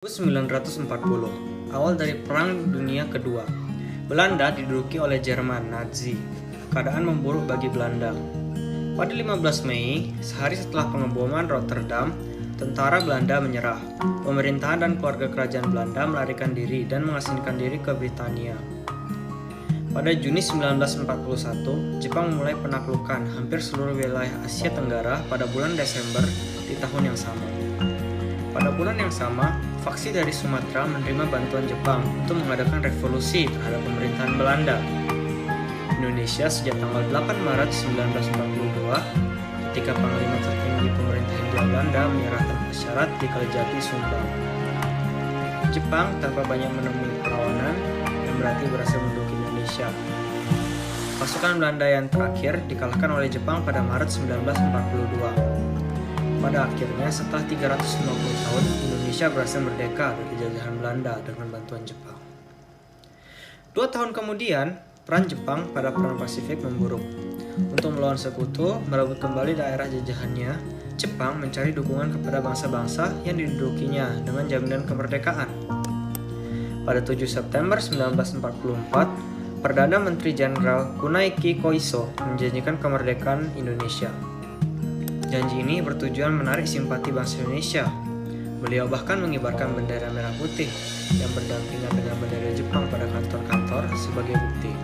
1940, awal dari Perang Dunia Kedua, Belanda diduduki oleh Jerman Nazi. Keadaan memburuk bagi Belanda. Pada 15 Mei, sehari setelah pengeboman Rotterdam, tentara Belanda menyerah. Pemerintahan dan keluarga kerajaan Belanda melarikan diri dan mengasingkan diri ke Britania. Pada Juni 1941, Jepang memulai penaklukan hampir seluruh wilayah Asia Tenggara pada bulan Desember di tahun yang sama. Pada bulan yang sama, faksi dari Sumatera menerima bantuan Jepang untuk mengadakan revolusi terhadap pemerintahan Belanda. Indonesia sejak tanggal 8 Maret 1942, ketika Panglima tertinggi pemerintah Hindia Belanda menyerah tanpa syarat di Kalijati, Sumbawa. Jepang tanpa banyak menemui perlawanan yang berarti berhasil menduduki Indonesia. Pasukan Belanda yang terakhir dikalahkan oleh Jepang pada Maret 1942. Pada akhirnya, setelah 350 tahun, Indonesia berhasil merdeka dari jajahan Belanda dengan bantuan Jepang. 2 tahun kemudian, peran Jepang pada Perang Pasifik memburuk. Untuk melawan sekutu, merebut kembali daerah jajahannya, Jepang mencari dukungan kepada bangsa-bangsa yang didudukinya dengan jaminan kemerdekaan. Pada 7 September 1944, Perdana Menteri Jenderal Kunaiki Koiso menjanjikan kemerdekaan Indonesia. Janji ini bertujuan menarik simpati bangsa Indonesia. Beliau bahkan mengibarkan bendera merah putih yang berdampingan dengan bendera Jepang pada kantor-kantor sebagai bukti.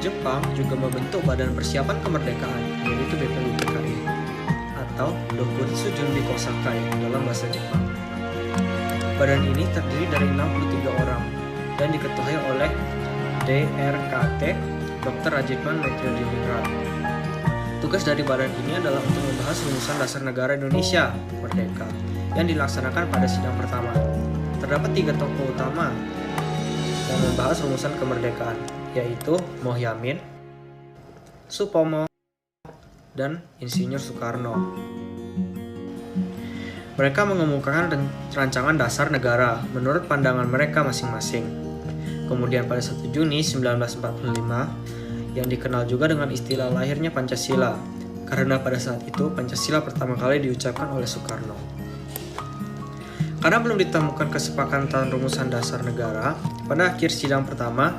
Jepang juga membentuk Badan Persiapan Kemerdekaan, yaitu BPUPKI, atau Dokuritsu Junbi Kosakai dalam bahasa Jepang. Badan ini terdiri dari 63 orang dan diketuai oleh DRKT Dr. Rajitman Metyodiningrat. Tugas dari badan ini adalah untuk membahas rumusan dasar negara Indonesia merdeka yang dilaksanakan pada sidang pertama. Terdapat 3 tokoh utama yang membahas rumusan kemerdekaan, yaitu Mohyamin, Supomo, dan Insinyur Soekarno. Mereka mengemukakan rancangan dasar negara menurut pandangan mereka masing-masing. Kemudian pada 1 Juni 1945, yang dikenal juga dengan istilah lahirnya Pancasila, karena pada saat itu Pancasila pertama kali diucapkan oleh Soekarno. Karena belum ditemukan kesepakatan rumusan dasar negara, pada akhir sidang pertama,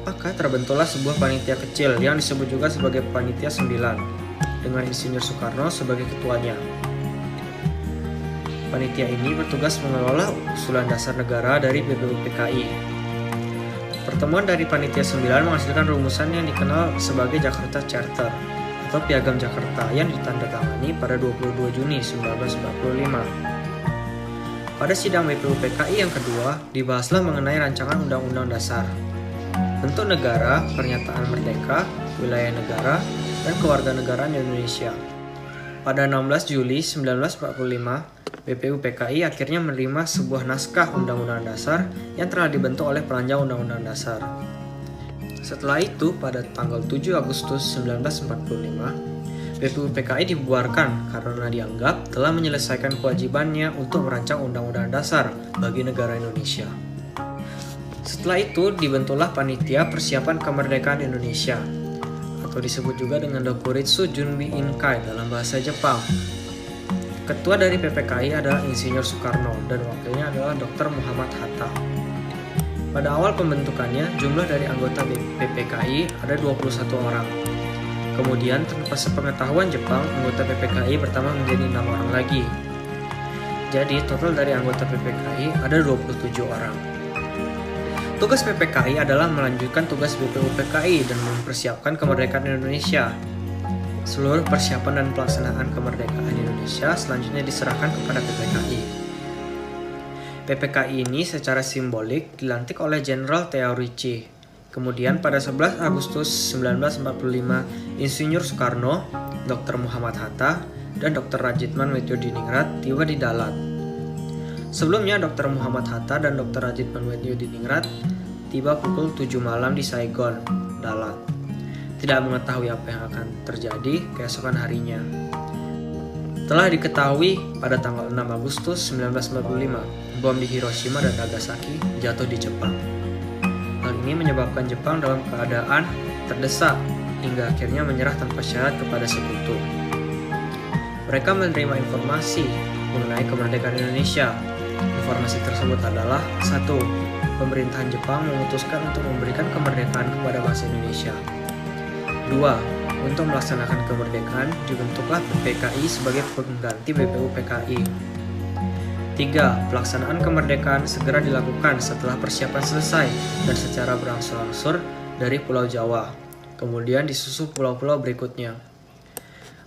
maka terbentuklah sebuah panitia kecil yang disebut juga sebagai Panitia 9, dengan Insinyur Soekarno sebagai ketuanya. Panitia ini bertugas mengelola usulan dasar negara dari BPUPKI. Pertemuan dari Panitia 9 menghasilkan rumusan yang dikenal sebagai Jakarta Charter atau Piagam Jakarta yang ditandatangani pada 22 Juni 1945. Pada sidang BPUPKI yang kedua, dibahaslah mengenai rancangan Undang-Undang Dasar, bentuk negara, pernyataan merdeka, wilayah negara, dan kewarganegaraan Indonesia. Pada 16 Juli 1945, BPUPKI akhirnya menerima sebuah naskah Undang-Undang Dasar yang telah dibentuk oleh perancang Undang-Undang Dasar. Setelah itu, pada tanggal 7 Agustus 1945, BPUPKI dibubarkan karena dianggap telah menyelesaikan kewajibannya untuk merancang Undang-Undang Dasar bagi negara Indonesia. Setelah itu, dibentuklah Panitia Persiapan Kemerdekaan Indonesia, atau disebut juga dengan Dokuritsu Junbi Inkai dalam bahasa Jepang. Ketua dari PPKI adalah Insinyur Soekarno dan wakilnya adalah Dr. Muhammad Hatta. Pada awal pembentukannya, jumlah dari anggota PPKI ada 21 orang. Kemudian, tanpa sepengetahuan Jepang, anggota PPKI bertambah menjadi 6 orang lagi. Jadi, total dari anggota PPKI ada 27 orang. Tugas PPKI adalah melanjutkan tugas BPUPKI dan mempersiapkan kemerdekaan Indonesia. Seluruh persiapan dan pelaksanaan kemerdekaan Indonesia selanjutnya diserahkan kepada PPKI. PPKI ini secara simbolik dilantik oleh Jenderal Theo Ricci. Kemudian pada 11 Agustus 1945, Insinyur Soekarno, Dr. Muhammad Hatta, dan Dr. Rajitman Metyodiningrat tiba di Dalat. Sebelumnya, Dr. Muhammad Hatta dan Dr. Rajitman Metyodiningrat tiba pukul 7 malam di Saigon, Dalat. Tidak mengetahui apa yang akan terjadi keesokan harinya. Telah diketahui pada tanggal 6 Agustus 1945, bom di Hiroshima dan Nagasaki jatuh di Jepang. Hal ini menyebabkan Jepang dalam keadaan terdesak hingga akhirnya menyerah tanpa syarat kepada sekutu. Mereka menerima informasi mengenai kemerdekaan Indonesia Informasi tersebut adalah 1. Pemerintahan Jepang memutuskan untuk memberikan kemerdekaan kepada bangsa Indonesia. 2. Untuk melaksanakan kemerdekaan, dibentuklah PPKI sebagai pengganti BPUPKI. 3. Pelaksanaan kemerdekaan segera dilakukan setelah persiapan selesai dan secara berangsur-angsur dari Pulau Jawa. Kemudian disusul pulau-pulau berikutnya.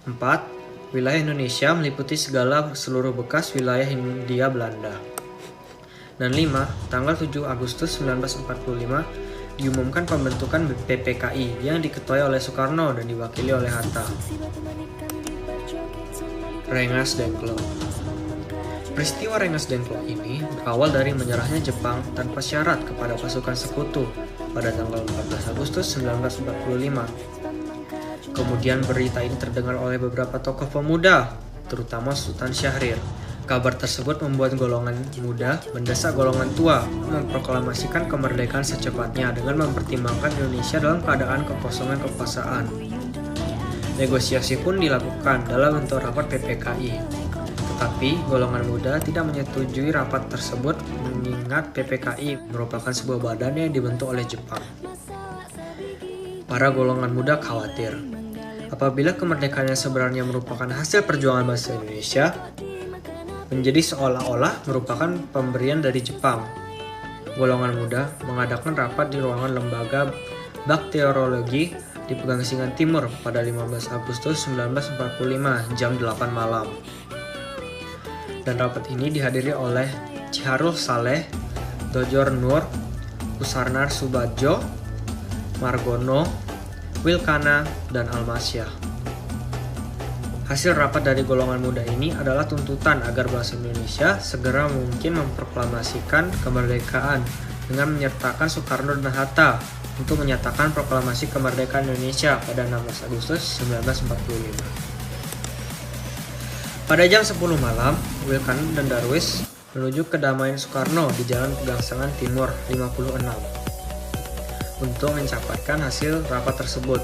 4. Wilayah Indonesia meliputi seluruh bekas wilayah Hindia Belanda. Dan 5. Tanggal 7 Agustus 1945 diumumkan pembentukan PPKI yang diketuai oleh Soekarno dan diwakili oleh Hatta. Rengas Dengklok. Peristiwa Rengas Dengklok ini berawal dari menyerahnya Jepang tanpa syarat kepada pasukan sekutu pada tanggal 14 Agustus 1945. Kemudian berita ini terdengar oleh beberapa tokoh pemuda, terutama Sultan Syahrir. Kabar tersebut membuat golongan muda mendesak golongan tua memproklamasikan kemerdekaan secepatnya dengan mempertimbangkan Indonesia dalam keadaan kekosongan kekuasaan. Negosiasi pun dilakukan dalam bentuk rapat PPKI. Tetapi golongan muda tidak menyetujui rapat tersebut mengingat PPKI merupakan sebuah badan yang dibentuk oleh Jepang. Para golongan muda khawatir apabila kemerdekaan yang sebenarnya merupakan hasil perjuangan bangsa Indonesia menjadi seolah-olah merupakan pemberian dari Jepang. Golongan muda mengadakan rapat di ruangan lembaga bakteriologi di Pegasingan Timur pada 15 Agustus 1945 jam 8 malam. Dan rapat ini dihadiri oleh Ciharul Saleh, Dojor Nur, Usarnar Subadjo, Margono, Wilkana, dan Almasyah. Hasil rapat dari golongan muda ini adalah tuntutan agar bangsa Indonesia segera mungkin memproklamasikan kemerdekaan dengan menyertakan Soekarno dan Hatta untuk menyatakan proklamasi kemerdekaan Indonesia pada 16 Agustus 1945. Pada jam 10 malam, Wilkana dan Darwis menuju kedamaian Soekarno di Jalan Pegasingan Timur 56 untuk mencapatkan hasil rapat tersebut.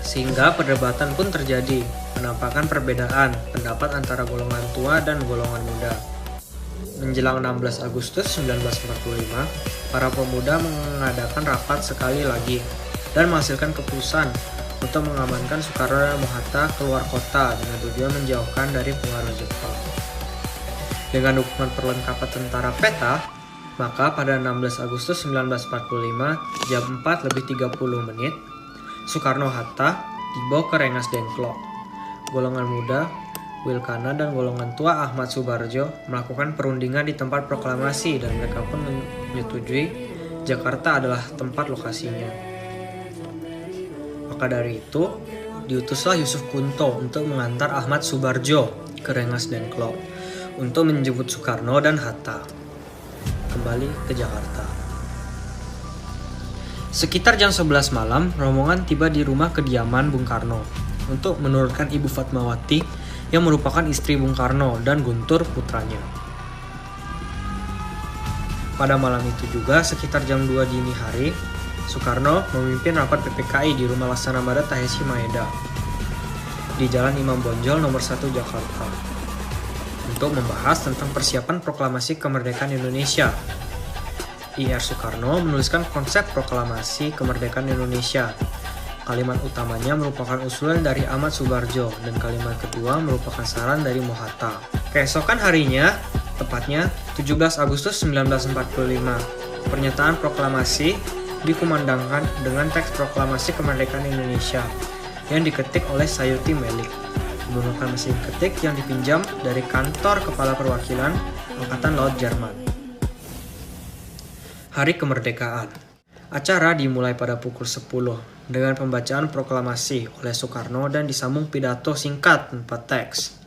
Sehingga perdebatan pun terjadi, menampakkan perbedaan pendapat antara golongan tua dan golongan muda. Menjelang 16 Agustus 1945, para pemuda mengadakan rapat sekali lagi dan menghasilkan keputusan untuk mengamankan Soekarno dan Hatta keluar kota dengan tujuan menjauhkan dari pengaruh Jepang. Dengan dukungan perlengkapan tentara peta, maka pada 16 Agustus 1945 jam 4:30 Soekarno-Hatta dibawa ke Rengas Dengklok. Golongan muda, Wilkana, dan golongan tua Ahmad Subarjo melakukan perundingan di tempat proklamasi dan mereka pun menyetujui Jakarta adalah tempat lokasinya. Maka dari itu, diutuslah Yusuf Kunto untuk mengantar Ahmad Subarjo ke Rengas Dengklok untuk menjemput Soekarno dan Hatta kembali ke Jakarta. Sekitar jam 11 malam, rombongan tiba di rumah kediaman Bung Karno untuk menurunkan Ibu Fatmawati yang merupakan istri Bung Karno dan Guntur putranya. Pada malam itu juga, sekitar jam 2 dini hari, Soekarno memimpin rapat PPKI di rumah Laksana Mada Taheshi Maeda di Jalan Imam Bonjol nomor 1 Jakarta untuk membahas tentang persiapan proklamasi kemerdekaan Indonesia. Ir Soekarno menuliskan konsep proklamasi kemerdekaan Indonesia. Kalimat utamanya merupakan usulan dari Ahmad Subarjo dan kalimat kedua merupakan saran dari Mohatta. Keesokan harinya, tepatnya 17 Agustus 1945, pernyataan proklamasi dikumandangkan dengan teks proklamasi kemerdekaan Indonesia yang diketik oleh Sayuti Melik menggunakan mesin ketik yang dipinjam dari kantor Kepala Perwakilan Angkatan Laut Jerman. Hari Kemerdekaan. Acara dimulai pada pukul 10 dengan pembacaan proklamasi oleh Soekarno dan disambung pidato singkat tanpa teks.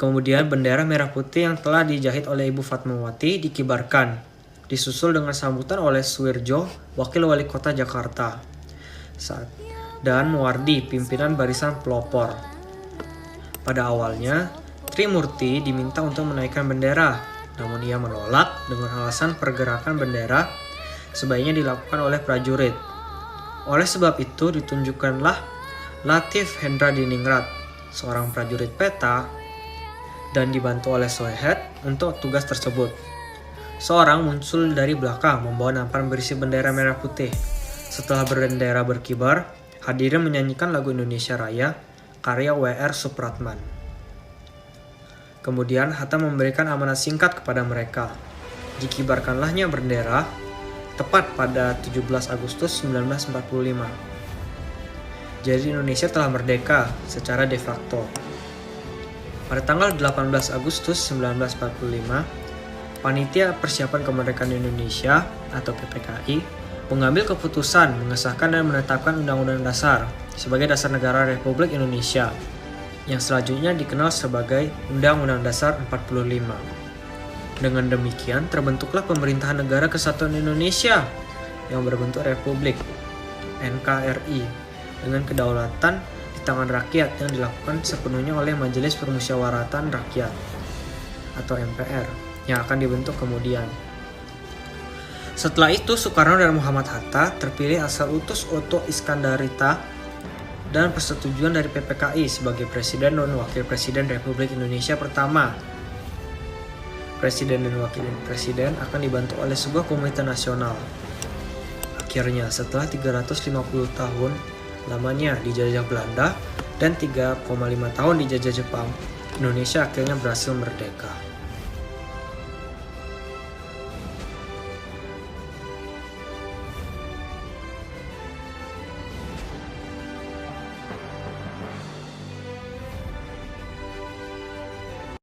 Kemudian bendera merah putih yang telah dijahit oleh Ibu Fatmawati dikibarkan, disusul dengan sambutan oleh Suwirjo, Wakil Wali Kota Jakarta, dan Muwardi, pimpinan barisan pelopor. Pada awalnya, Trimurti diminta untuk menaikkan bendera, namun ia menolak dengan alasan pergerakan bendera sebaiknya dilakukan oleh prajurit. Oleh sebab itu ditunjukkanlah Latif Hendra Diningrat, seorang prajurit peta, dan dibantu oleh Soeharto untuk tugas tersebut. Seorang muncul dari belakang membawa nampan berisi bendera merah putih. Setelah bendera berkibar, hadirin menyanyikan lagu Indonesia Raya karya W.R. Supratman. Kemudian Hatta memberikan amanat singkat kepada mereka. Dikibarkanlahnya bendera tepat pada 17 Agustus 1945. Jadi Indonesia telah merdeka secara de facto. Pada tanggal 18 Agustus 1945, Panitia Persiapan Kemerdekaan Indonesia atau PPKI mengambil keputusan mengesahkan dan menetapkan Undang-Undang Dasar sebagai dasar negara Republik Indonesia yang selanjutnya dikenal sebagai Undang-Undang Dasar 45. Dengan demikian terbentuklah Pemerintahan Negara Kesatuan Indonesia yang berbentuk Republik NKRI dengan kedaulatan di tangan rakyat yang dilakukan sepenuhnya oleh Majelis Permusyawaratan Rakyat atau MPR yang akan dibentuk kemudian. Setelah itu Soekarno dan Muhammad Hatta terpilih asal utus Otto Iskandarita dan persetujuan dari PPKI sebagai Presiden dan Wakil Presiden Republik Indonesia pertama. Presiden dan Wakil Presiden akan dibantu oleh sebuah komite nasional. Akhirnya setelah 350 tahun lamanya dijajah Belanda dan 3,5 tahun dijajah Jepang, Indonesia akhirnya berhasil merdeka.